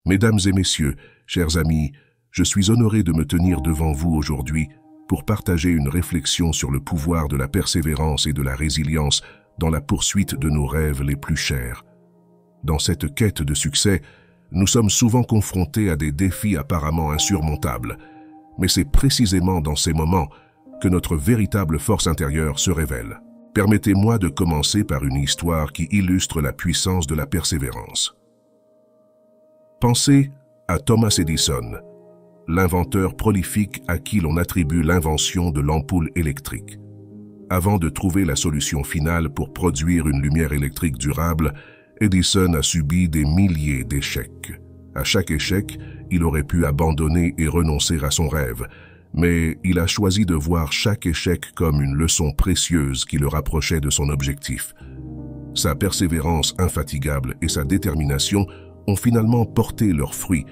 Mesdames et messieurs, chers amis, je suis honoré de me tenir devant vous aujourd'hui pour partager une réflexion sur le pouvoir de la persévérance et de la résilience dans la poursuite de nos rêves les plus chers. Dans cette quête de succès, nous sommes souvent confrontés à des défis apparemment insurmontables, mais c'est précisément dans ces moments que notre véritable force intérieure se révèle. Permettez-moi de commencer par une histoire qui illustre la puissance de la persévérance. Pensez à Thomas Edison, l'inventeur prolifique à qui l'on attribue l'invention de l'ampoule électrique. Avant de trouver la solution finale pour produire une lumière électrique durable, Edison a subi des milliers d'échecs. À chaque échec, il aurait pu abandonner et renoncer à son rêve, mais il a choisi de voir chaque échec comme une leçon précieuse qui le rapprochait de son objectif. Sa persévérance infatigable et sa détermination ont finalement porté leurs fruits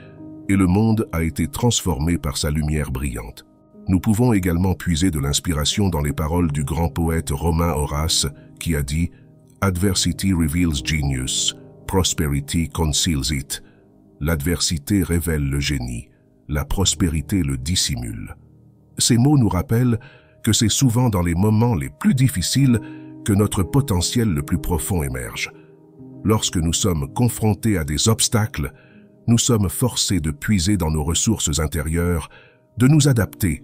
et le monde a été transformé par sa lumière brillante. Nous pouvons également puiser de l'inspiration dans les paroles du grand poète romain Horace qui a dit « Adversity reveals genius, prosperity conceals it ». L'adversité révèle le génie, la prospérité le dissimule. Ces mots nous rappellent que c'est souvent dans les moments les plus difficiles que notre potentiel le plus profond émerge. Lorsque nous sommes confrontés à des obstacles, nous sommes forcés de puiser dans nos ressources intérieures, de nous adapter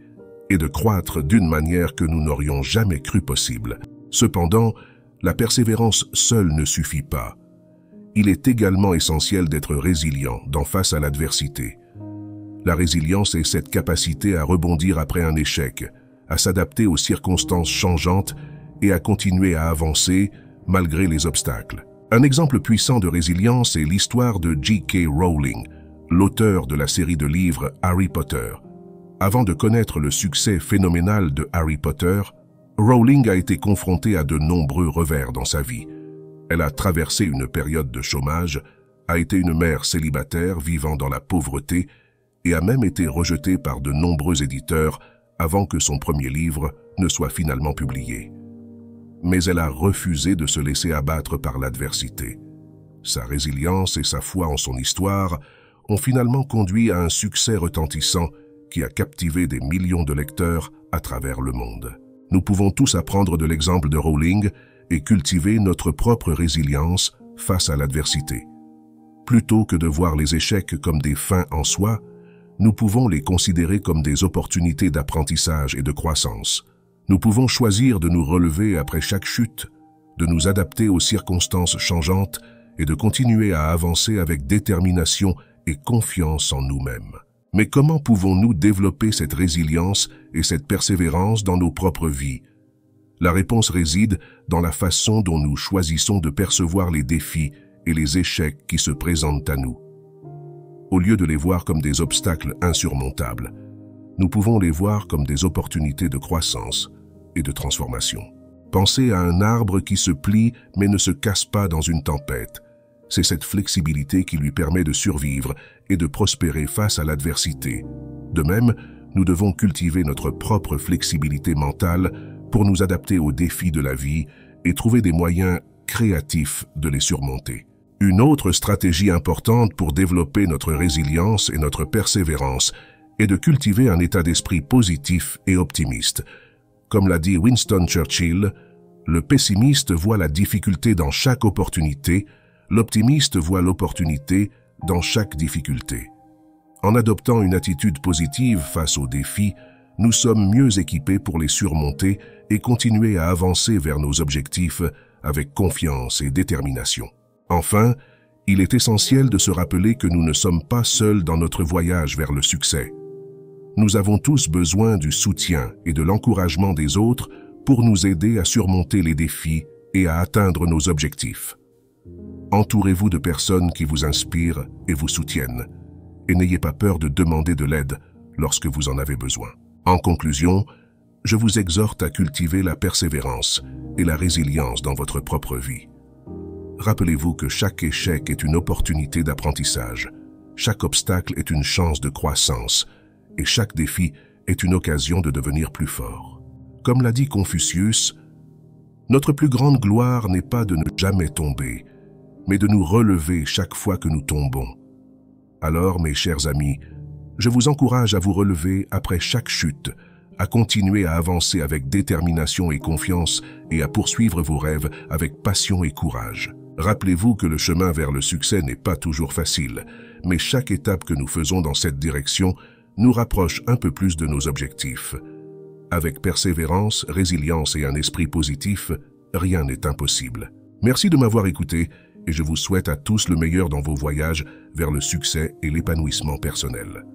et de croître d'une manière que nous n'aurions jamais cru possible. Cependant, la persévérance seule ne suffit pas. Il est également essentiel d'être résilient face à l'adversité. La résilience est cette capacité à rebondir après un échec, à s'adapter aux circonstances changeantes et à continuer à avancer malgré les obstacles. Un exemple puissant de résilience est l'histoire de J.K. Rowling, l'auteur de la série de livres Harry Potter. Avant de connaître le succès phénoménal de Harry Potter, Rowling a été confrontée à de nombreux revers dans sa vie. Elle a traversé une période de chômage, a été une mère célibataire vivant dans la pauvreté et a même été rejetée par de nombreux éditeurs avant que son premier livre ne soit finalement publié. Mais elle a refusé de se laisser abattre par l'adversité. Sa résilience et sa foi en son histoire ont finalement conduit à un succès retentissant qui a captivé des millions de lecteurs à travers le monde. Nous pouvons tous apprendre de l'exemple de Rowling et cultiver notre propre résilience face à l'adversité. Plutôt que de voir les échecs comme des fins en soi, nous pouvons les considérer comme des opportunités d'apprentissage et de croissance. Nous pouvons choisir de nous relever après chaque chute, de nous adapter aux circonstances changeantes et de continuer à avancer avec détermination et confiance en nous-mêmes. Mais comment pouvons-nous développer cette résilience et cette persévérance dans nos propres vies? La réponse réside dans la façon dont nous choisissons de percevoir les défis et les échecs qui se présentent à nous. Au lieu de les voir comme des obstacles insurmontables, nous pouvons les voir comme des opportunités de croissance et de transformation. Pensez à un arbre qui se plie mais ne se casse pas dans une tempête. C'est cette flexibilité qui lui permet de survivre et de prospérer face à l'adversité. De même, nous devons cultiver notre propre flexibilité mentale pour nous adapter aux défis de la vie et trouver des moyens créatifs de les surmonter. Une autre stratégie importante pour développer notre résilience et notre persévérance est de cultiver un état d'esprit positif et optimiste. Comme l'a dit Winston Churchill, le pessimiste voit la difficulté dans chaque opportunité, l'optimiste voit l'opportunité dans chaque difficulté. En adoptant une attitude positive face aux défis, nous sommes mieux équipés pour les surmonter et continuer à avancer vers nos objectifs avec confiance et détermination. Enfin, il est essentiel de se rappeler que nous ne sommes pas seuls dans notre voyage vers le succès. Nous avons tous besoin du soutien et de l'encouragement des autres pour nous aider à surmonter les défis et à atteindre nos objectifs. Entourez-vous de personnes qui vous inspirent et vous soutiennent, et n'ayez pas peur de demander de l'aide lorsque vous en avez besoin. En conclusion, je vous exhorte à cultiver la persévérance et la résilience dans votre propre vie. Rappelez-vous que chaque échec est une opportunité d'apprentissage, chaque obstacle est une chance de croissance, et chaque défi est une occasion de devenir plus fort. Comme l'a dit Confucius, notre plus grande gloire n'est pas de ne jamais tomber, mais de nous relever chaque fois que nous tombons. Alors, mes chers amis, je vous encourage à vous relever après chaque chute, à continuer à avancer avec détermination et confiance et à poursuivre vos rêves avec passion et courage. Rappelez-vous que le chemin vers le succès n'est pas toujours facile, mais chaque étape que nous faisons dans cette direction nous rapproche un peu plus de nos objectifs. Avec persévérance, résilience et un esprit positif, rien n'est impossible. Merci de m'avoir écouté et je vous souhaite à tous le meilleur dans vos voyages vers le succès et l'épanouissement personnel.